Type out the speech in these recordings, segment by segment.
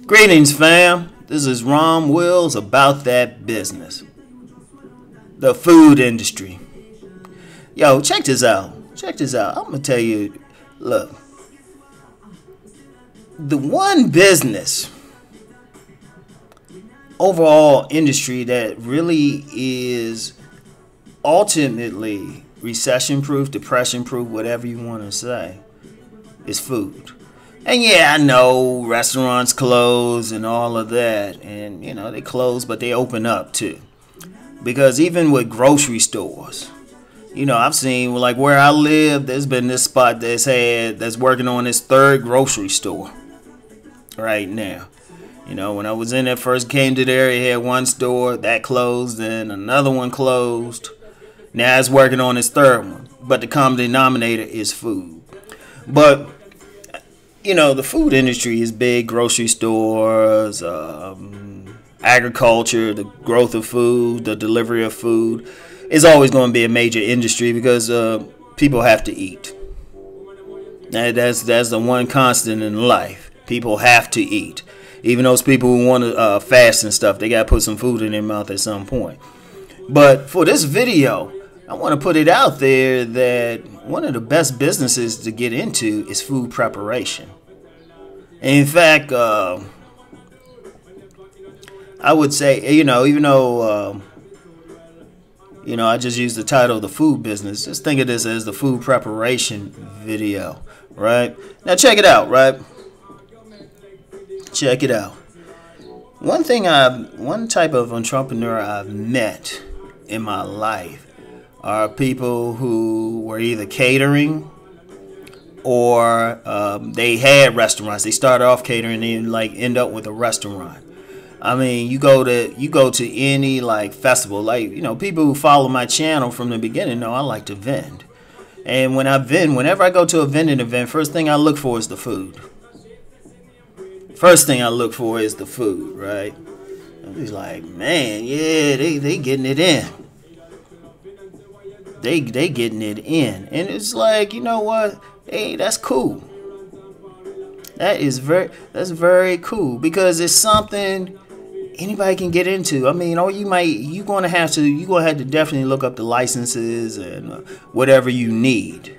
Greetings, fam. This is Ron Wills about that business. The food industry. Yo, check this out. Check this out. I'm going to tell you, look. The one business, overall industry that really is ultimately recession-proof, depression-proof, whatever you want to say, is food. And yeah, I know restaurants close and all of that. And, you know, they close, but they open up too. Because even with grocery stores, you know, I've seen, like where I live, there's been this spot that's working on its third grocery store right now. You know, when I was in there, first came to the area, had one store, that closed, and another one closed. Now it's working on its third one. But the common denominator is food. But you know, the food industry is big. Grocery stores, agriculture, the growth of food, the delivery of food is always going to be a major industry because people have to eat. That's the one constant in life. People have to eat. Even those people who want to fast and stuff, they got to put some food in their mouth at some point. But for this video, I want to put it out there that one of the best businesses to get into is food preparation. In fact, I would say, you know, even though, you know, I just used the title, the food business, just think of this as the food preparation video, right? Now check it out, right? Check it out. One type of entrepreneur I've met in my life are people who were either catering or they had restaurants. They started off catering and like end up with a restaurant. I mean, you go to any like festival, like, you know, people who follow my channel from the beginning know I like to vend. And whenever I go to a vending event, first thing I look for is the food. First thing I look for is the food, right? I'm just like, man, yeah, they getting it in. They getting it in. And it's like, you know what? Hey, that's cool. That's very cool because it's something anybody can get into. I mean, or you're gonna have to definitely look up the licenses and whatever you need.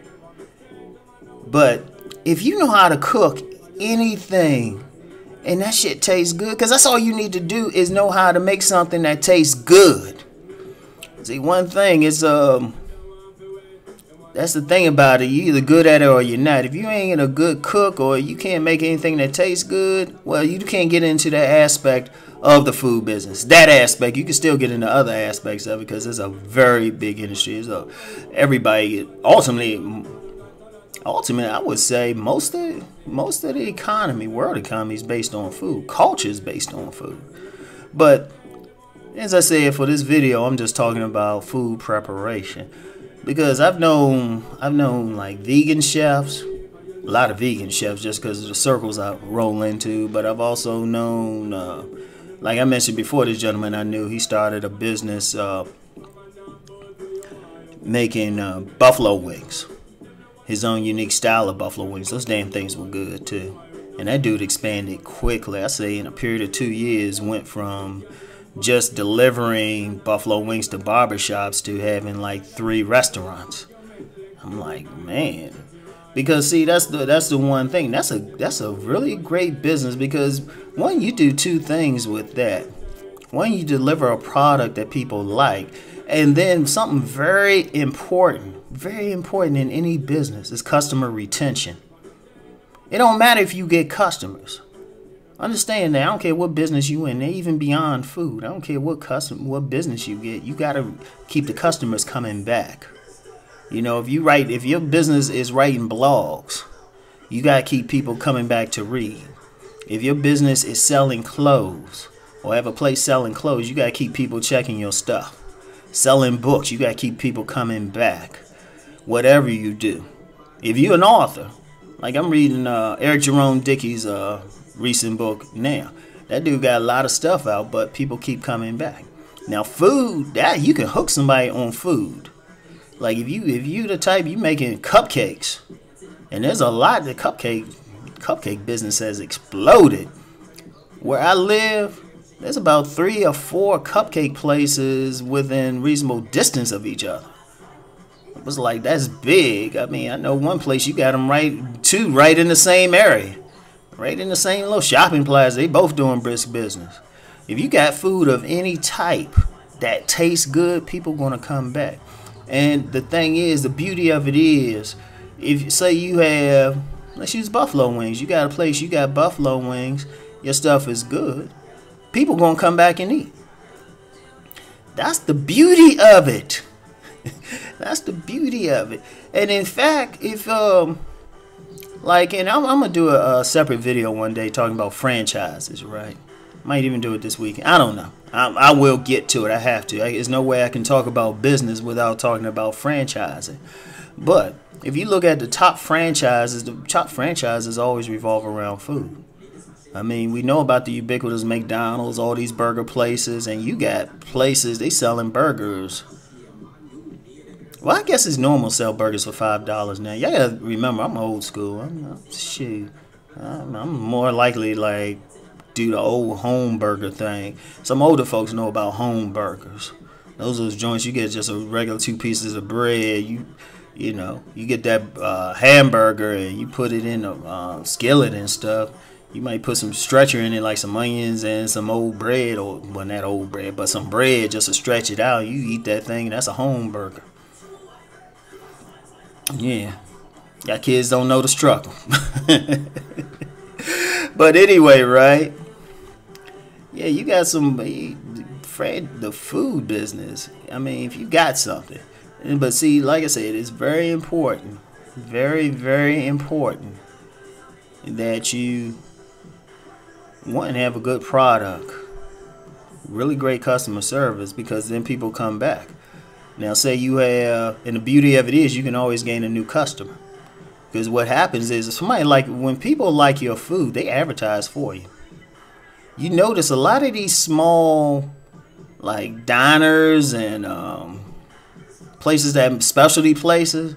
But if you know how to cook anything and that shit tastes good, because that's all you need to do is know how to make something that tastes good. See, one thing is that's the thing about it. You're either good at it or you're not. If you ain't a good cook or you can't make anything that tastes good, well, you can't get into that aspect of the food business. That aspect, you can still get into other aspects of it because it's a very big industry. So everybody, ultimately, I would say most of the economy, world economy, is based on food. Culture is based on food. But as I said, for this video, I'm just talking about food preparation. Because I've known like vegan chefs, a lot of vegan chefs just because of the circles I roll into. But I've also known, like I mentioned before, this gentleman I knew, he started a business making buffalo wings. His own unique style of buffalo wings. Those damn things were good too. And that dude expanded quickly. I say in a period of 2 years went from just delivering buffalo wings to barbershops to having like 3 restaurants. I'm like, man, because see, that's the one thing. That's a really great business because one, you do 2 things with that. One, you deliver a product that people like, and then something very important in any business is customer retention. It don't matter if you get customers. Understand that. I don't care what business you in, even beyond food. I don't care what business you get. You gotta keep the customers coming back. You know, if your business is writing blogs, you gotta keep people coming back to read. If your business is selling clothes or have a place selling clothes, you gotta keep people checking your stuff. Selling books, you gotta keep people coming back. Whatever you do. If you're an author, like I'm reading Eric Jerome Dickey's recent book now. That dude got a lot of stuff out, but people keep coming back. Now food, that you can hook somebody on food. Like if you the type you making cupcakes, and there's a lot the cupcake business has exploded. Where I live, there's about 3 or 4 cupcake places within reasonable distance of each other. It was like, that's big. I mean, I know one place you got them right in the same area, right in the same little shopping plaza. They both doing brisk business. If you got food of any type that tastes good, people gonna come back. And the thing is, the beauty of it is, if you say you have, let's use buffalo wings. You got a place, you got buffalo wings, your stuff is good, people gonna come back and eat. That's the beauty of it. That's the beauty of it. And in fact, if like, and I'm gonna do a separate video one day talking about franchises, right? Might even do it this weekend. I don't know. I will get to it. I have to. There's no way I can talk about business without talking about franchising. But if you look at the top franchises always revolve around food. I mean, we know about the ubiquitous McDonald's, all these burger places, and you got places they selling burgers. Well, I guess it's normal to sell burgers for $5 now. Y'all gotta remember, I'm old school. I'm more likely like do the old home burger thing. Some older folks know about home burgers. Those are those joints you get just a regular 2 pieces of bread. You know, you get that hamburger and you put it in a skillet and stuff. You might put some stretcher in it, like some onions and some old bread, or well, not old bread, but some bread just to stretch it out. You eat that thing, and that's a home burger. Yeah, y'all kids don't know the struggle. But anyway, right? Yeah, you got the food business. I mean, if you got something. But see, like I said, it's very important, very, very important that you want to have a good product, really great customer service, because then people come back. Now, say you have, and the beauty of it is you can always gain a new customer. Because what happens is, when people like your food, they advertise for you. You notice a lot of these small, like diners and places that specialty places,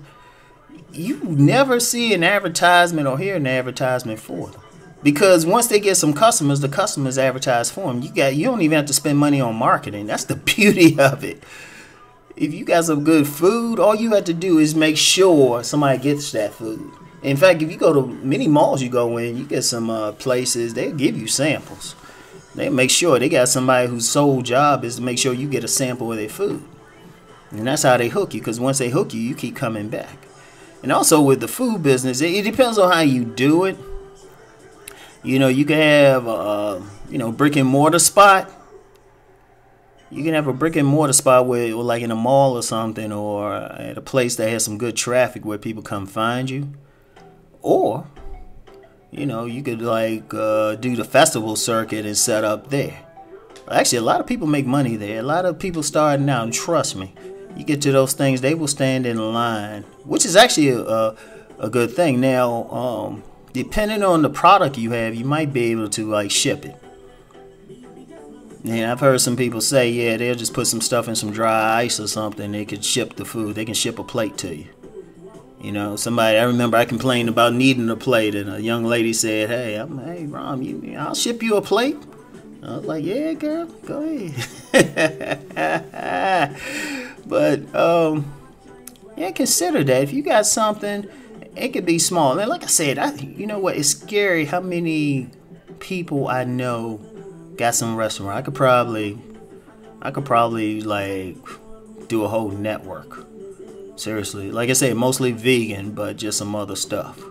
you never see an advertisement or hear an advertisement for them, because once they get some customers, the customers advertise for them. You don't even have to spend money on marketing. That's the beauty of it. If you got some good food, all you have to do is make sure somebody gets that food. In fact, if you go to many malls you go in, you get some places, they give you samples. They make sure they got somebody whose sole job is to make sure you get a sample of their food. And that's how they hook you, because once they hook you, you keep coming back. And also with the food business, it depends on how you do it. You know, you can have a brick and mortar spot. You can have a brick and mortar spot where, like in a mall or something, or at a place that has some good traffic where people come find you. Or, you know, you could like do the festival circuit and set up there. Actually, a lot of people make money there. A lot of people starting out, and trust me, you get to those things, they will stand in line, which is actually a good thing. Now, depending on the product you have, you might be able to like ship it. And I've heard some people say, yeah, they'll just put some stuff in some dry ice or something. They could ship the food. They can ship a plate to you. You know, I remember I complained about needing a plate, and a young lady said, hey, Rom, I'll ship you a plate. I was like, yeah, girl, go ahead. But, yeah, consider that. If you got something, it could be small. And like I said, you know what? It's scary how many people I know got some restaurant. I could probably like do a whole network. Seriously, like I said, mostly vegan, but just some other stuff.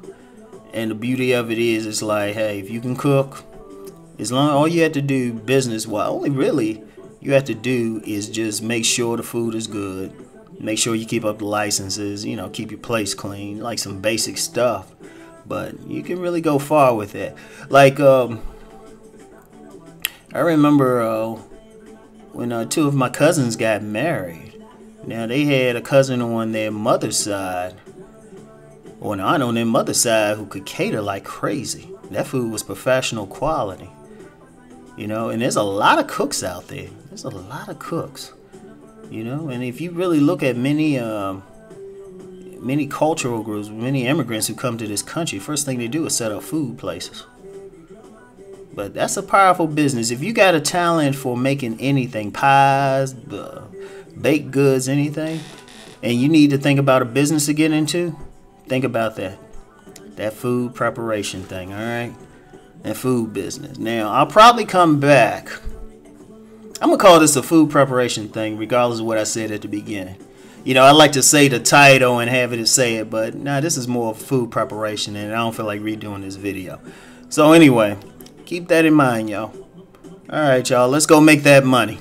And the beauty of it is, it's like, hey, if you can cook, all you have to do business-wise, only really you have to do is just make sure the food is good, make sure you keep up the licenses, you know, keep your place clean, like some basic stuff. But you can really go far with that. Like, I remember when 2 of my cousins got married. Now, they had a cousin on their mother's side, or an aunt on their mother's side, who could cater like crazy. That food was professional quality. You know, and there's a lot of cooks out there. There's a lot of cooks. You know, and if you really look at many cultural groups, many immigrants who come to this country, first thing they do is set up food places. But that's a powerful business. If you got a talent for making anything, pies, baked goods, anything, and you need to think about a business to get into, think about that food preparation thing, all right? And food business. Now, I'll probably come back. I'm going to call this a food preparation thing, regardless of what I said at the beginning. You know, I like to say the title and have it say it, but nah, this is more food preparation, and I don't feel like redoing this video. So anyway, keep that in mind, y'all. All right, y'all, let's go make that money.